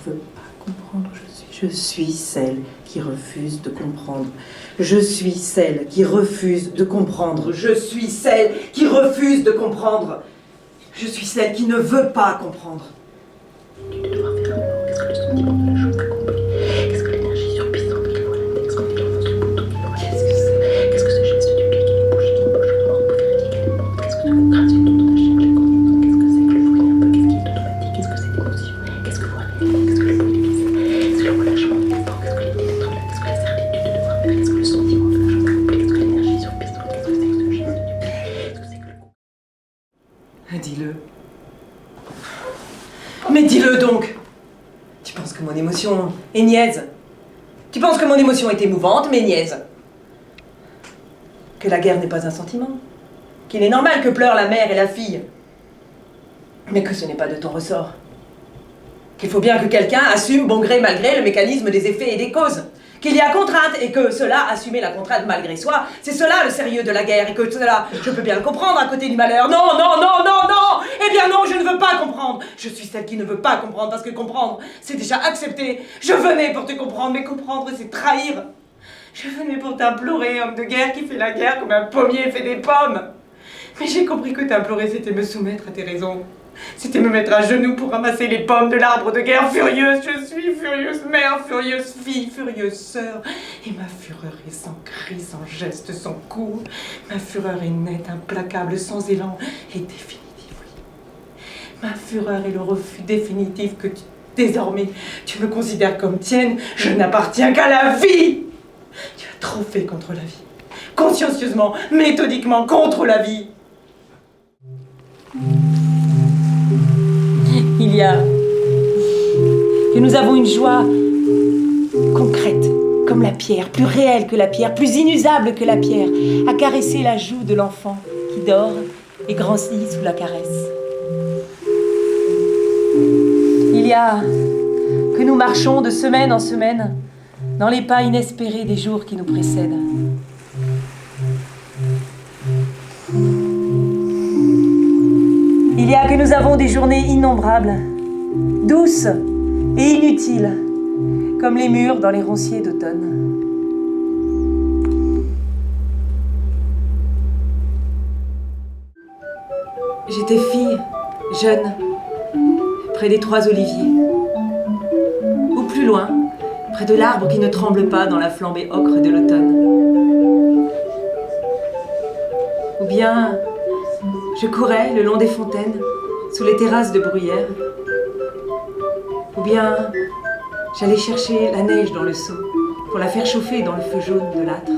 veux pas comprendre. Je suis celle qui refuse de comprendre. Je suis celle qui refuse de comprendre. Je suis celle qui refuse de comprendre. Je suis celle qui ne veut pas comprendre. Tu dois devoir faire un mot. Qu'est-ce que le sentiment de la chose accomplie? Qu'est-ce que l'énergie surpuissante qui voit l'index comme des enfants sur bouton? Qu'est-ce que c'est? Qu'est-ce que ce geste du gars qui bouge le mort pour faire indiquer les portes? Qu'est-ce que ce gratte sur ton tournage chaque combinaison? Qu'est-ce que c'est que le bruit un peu? Qu'est-ce qui est automatique? Qu'est-ce que c'est d'émotion? Qu'est-ce que voilà? Qu'est-ce que le bruit du lycée? Qu'est-ce que le relâchement du temps? Qu'est-ce que l'idée d'être là? Qu'est-ce que la certitude de devoir faire? Qu'est-ce que le sentiment de la chose accomplie? Qu'est-ce que l'énergie surpuissante? Qu'est-ce que c'est que ce geste du gars? Qu'est-ce que c'est que le... Dis-le. Mais dis-le donc! Tu penses que mon émotion est niaise? Tu penses que mon émotion est émouvante, mais niaise? Que la guerre n'est pas un sentiment? Qu'il est normal que pleurent la mère et la fille? Mais que ce n'est pas de ton ressort? Qu'il faut bien que quelqu'un assume bon gré mal gré le mécanisme des effets et des causes? Qu'il y a contrainte et que cela, assumer la contrainte malgré soi, c'est cela le sérieux de la guerre et que cela, je peux bien le comprendre à côté du malheur. Non, non, non, non, non! Eh bien non, je ne veux pas comprendre. Je suis celle qui ne veut pas comprendre parce que comprendre, c'est déjà accepter. Je venais pour te comprendre, mais comprendre, c'est trahir. Je venais pour t'implorer, homme de guerre qui fait la guerre comme un pommier fait des pommes. Mais j'ai compris que t'implorer, c'était me soumettre à tes raisons. C'était me mettre à genoux pour ramasser les pommes de l'arbre de guerre. Furieuse, je suis furieuse mère, furieuse fille, furieuse sœur. Et ma fureur est sans cri, sans geste, sans coup. Ma fureur est nette, implacable, sans élan et définitive, oui. Ma fureur est le refus définitif que désormais tu me considères comme tienne. Je n'appartiens qu'à la vie. Tu as trop fait contre la vie. Consciencieusement, méthodiquement contre la vie. Il y a que nous avons une joie concrète, comme la pierre, plus réelle que la pierre, plus inusable que la pierre, à caresser la joue de l'enfant qui dort et grandit sous la caresse. Il y a que nous marchons de semaine en semaine dans les pas inespérés des jours qui nous précèdent. Il y a que nous avons des journées innombrables, douces et inutiles, comme les murs dans les ronciers d'automne. J'étais fille, jeune, près des trois oliviers. Ou plus loin, près de l'arbre qui ne tremble pas dans la flambée ocre de l'automne. Ou bien... je courais le long des fontaines, sous les terrasses de bruyère. Ou bien, j'allais chercher la neige dans le seau, pour la faire chauffer dans le feu jaune de l'âtre.